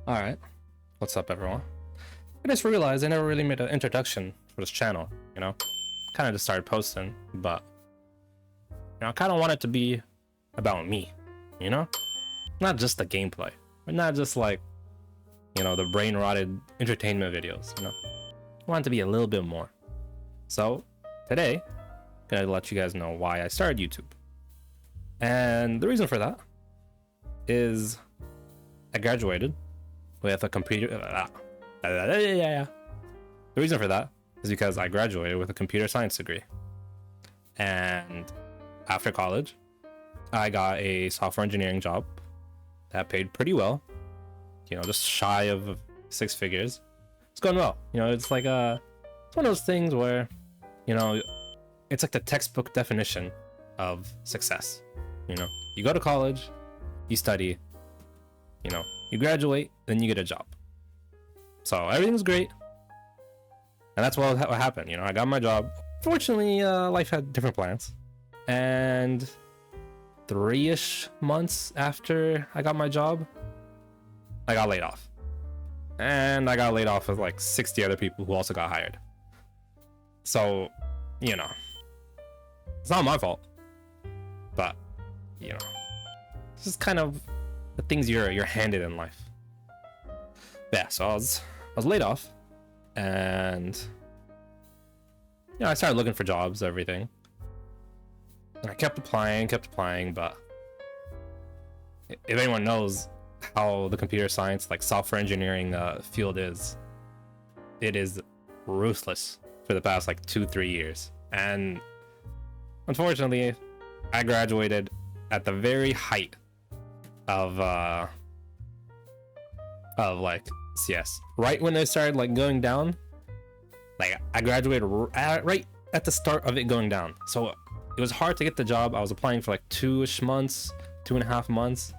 Alright, what's up everyone? I just realized I never really made an introduction for this channel, you know? Kinda just started posting, but I kinda want it to be about me, you know? Not just the gameplay, but not just like, the brain-rotted entertainment videos, I want it to be a little bit more. So, today, I'm gonna let you guys know why I started YouTube. And the reason for that is I graduated with a computer. The reason for that is because I graduated with a computer science degree. And after college, I got a software engineering job that paid pretty well, just shy of 6 figures. It's going well. It's like it's one of those things where, it's like the textbook definition of success. You go to college, you study, you graduate, then you get a job. So everything's great. And that's what happened. I got my job. Fortunately, life had different plans. And 3-ish months after I got my job, I got laid off. And I got laid off with like 60 other people who also got hired. So, it's not my fault. But, it's just kind of the things you're handed in life. Yeah, so I was laid off, and I started looking for jobs, everything. And I kept applying, but if anyone knows how the computer science, like software engineering field is, it is ruthless for the past like 2-3 years. And unfortunately, I graduated at the very height of like CS, right when they started like going down. Like I graduated right at the start of it going down, so it was hard to get the job. I was applying for like 2-ish months, 2.5 months,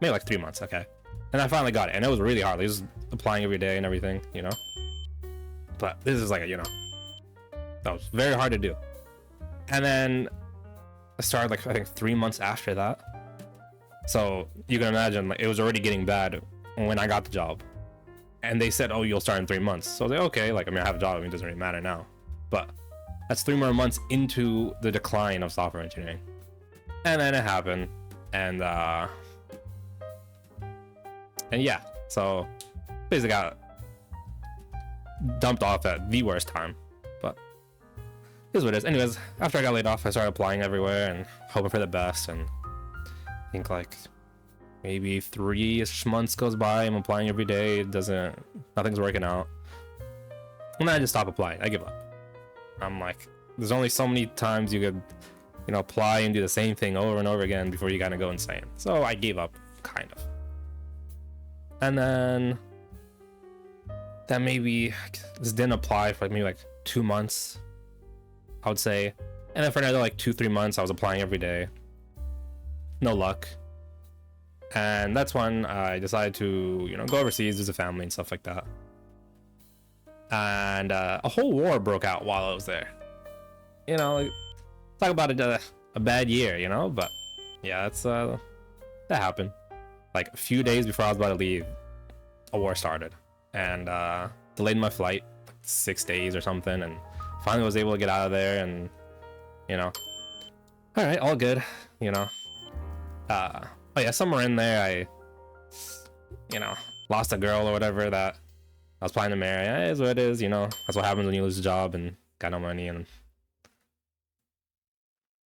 maybe like 3 months. Okay, and I finally got it, and it was really hard. I was applying every day and everything, but this is like that was very hard to do. And then I started like I think 3 months after that, so you can imagine like it was already getting bad when I got the job. And they said, oh, you'll start in 3 months. So I was like, okay, I have a job, it doesn't really matter now. But that's 3 more months into the decline of software engineering. And then it happened. And yeah, so basically got dumped off at the worst time. But here's what it is. Anyways, after I got laid off, I started applying everywhere and hoping for the best. And I think like maybe 3-ish months goes by. I'm applying every day. Nothing's working out. And then I just stop applying. I give up. I'm like, there's only so many times you could, apply and do the same thing over and over again before you kind of go insane. So I gave up, kind of. And then maybe just didn't apply for maybe like 2 months, I would say. And then for another like 2-3 months, I was applying every day. No luck. And that's when I decided to, go overseas, visit family and stuff like that. And a whole war broke out while I was there. Talk about a bad year, but yeah, that happened. Like a few days before I was about to leave, a war started, and delayed my flight like 6 days or something, and finally was able to get out of there. And all right, all good. Oh yeah, somewhere in there I lost a girl or whatever that I was planning to marry. It is what it is. That's what happens when you lose a job and got no money. And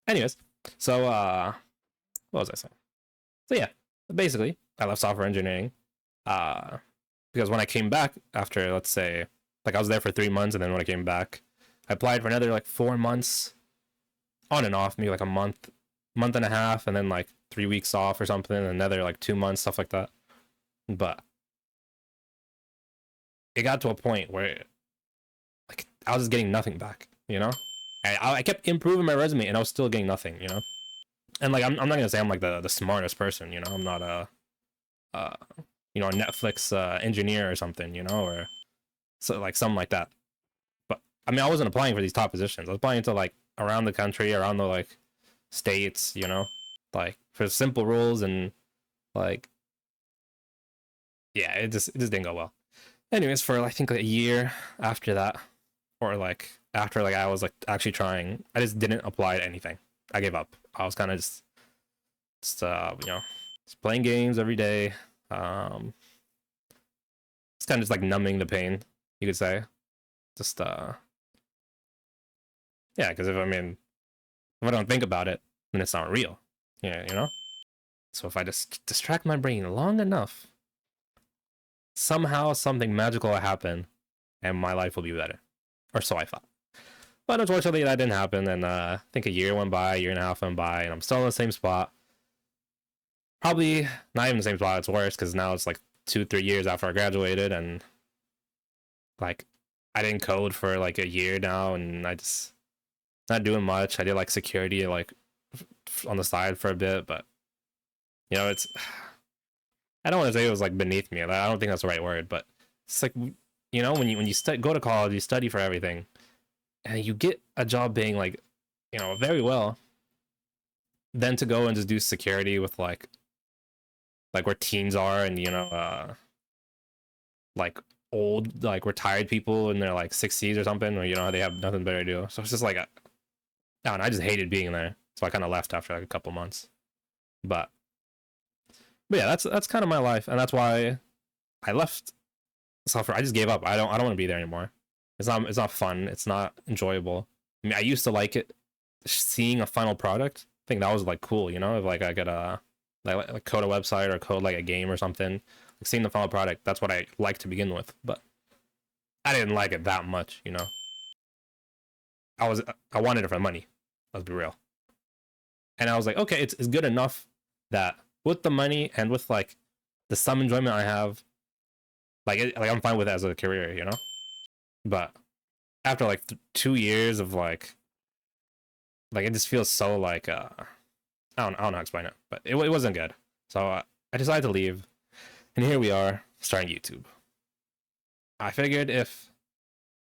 anyways, so what was I saying? So yeah, basically I left software engineering because when I came back after, let's say, like I was there for 3 months, and then when I came back, I applied for another like 4 months on and off, maybe like a month and a half, and then like 3 weeks off or something, and another like 2 months, stuff like that. But it got to a point where like I was just getting nothing back, I kept improving my resume and I was still getting nothing, and like I'm not gonna say I'm like the smartest person, I'm not a Netflix engineer or something, or so like something like that. But I mean, I wasn't applying for these top positions. I was applying to like around the country, around the like states, like for simple roles, and like yeah, it just didn't go well. Anyways, for I think like a year after that, or like after like I was like actually trying, I just didn't apply to anything. I gave up. I was kind of just you know, just playing games every day. It's kind of just like numbing the pain, you could say. Just yeah, because if I don't think about it, then it's not real. Yeah, you know. So if I just distract my brain long enough, somehow something magical will happen, and my life will be better, or so I thought. But unfortunately, that didn't happen, and I think a year went by, a year and a half went by, and I'm still in the same spot. Probably not even the same spot. It's worse because now it's like 2, 3 years after I graduated, and like I didn't code for like a year now, and I just not doing much. I did like security like on the side for a bit, but you know, it's I don't want to say it was like beneath me. I don't think that's the right word, but it's like, you know, when you go to college, you study for everything, and you get a job paying like, you know, very well. Then to go and just do security with like where teens are, and you know, like old like retired people in their like 60s or something, or you know they have nothing better to do. So it's just like, I don't know, I just hated being there, so I kind of left after like a couple months. But yeah, that's kind of my life, and that's why I left software. I just gave up. I don't want to be there anymore. It's not fun. It's not enjoyable. I mean, I used to like it, seeing a final product. I think that was like cool, you know, if like I could like code a website or code like a game or something. Like seeing the final product, that's what I liked to begin with. But I didn't like it that much, you know. I wanted it for money. Let's be real. And I was like, okay, it's good enough that with the money and with like the some enjoyment I have, like I'm fine with it as a career, you know. But after like 2 years of like it just feels so like I don't know how to explain it, but it wasn't good. So I decided to leave, and here we are starting YouTube. I figured if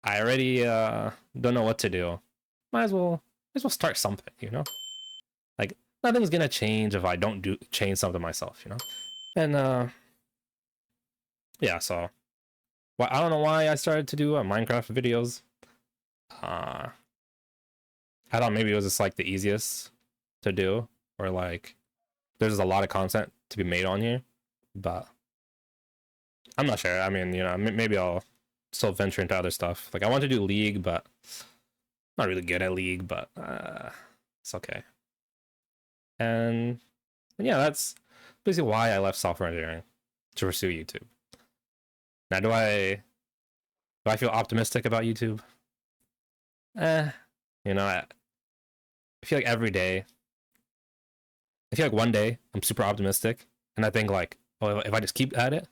I already don't know what to do, might as well start something, you know. Like nothing's gonna change if I don't change something myself, you know. And yeah, so well, I don't know why I started to do Minecraft videos. I thought maybe it was just like the easiest to do, or like there's a lot of content to be made on here, but I'm not sure. I mean, you know, maybe I'll still venture into other stuff. Like I want to do League, but I'm not really good at League, but it's okay. And yeah, that's basically why I left software engineering to pursue YouTube. Now, do I feel optimistic about YouTube? You know, I feel like every day, I feel like one day I'm super optimistic, and I think like, well, if I just keep at it,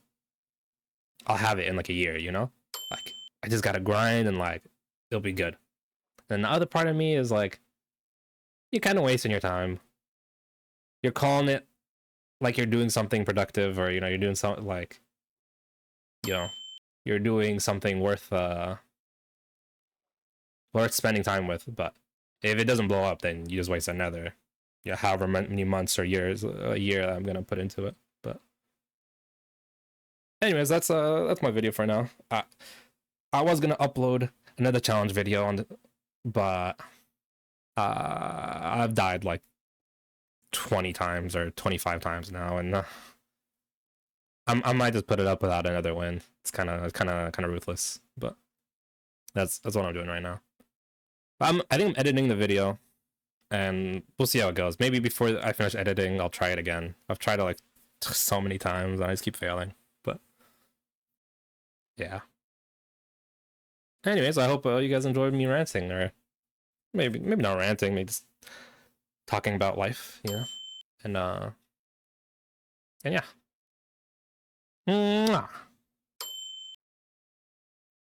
I'll have it in like a year, you know? Like, I just gotta grind and like, it'll be good. Then the other part of me is like, you're kind of wasting your time. You're calling it like you're doing something productive, or you know, you're doing something like, you know, you're doing something worth spending time with. But if it doesn't blow up, then you just waste another, yeah, however many months or years, a year that I'm gonna put into it. But anyways, that's my video for now. I was gonna upload another challenge video on, but I've died like 20 times or 25 times now, and I might just put it up without another win. It's kind of ruthless, but that's what I'm doing right now. I think I'm editing the video, and we'll see how it goes. Maybe before I finish editing, I'll try it again. I've tried it like so many times, and I just keep failing. But yeah. Anyways, I hope you guys enjoyed me ranting, or maybe not ranting, maybe just talking about life, you know, and yeah. Mwah.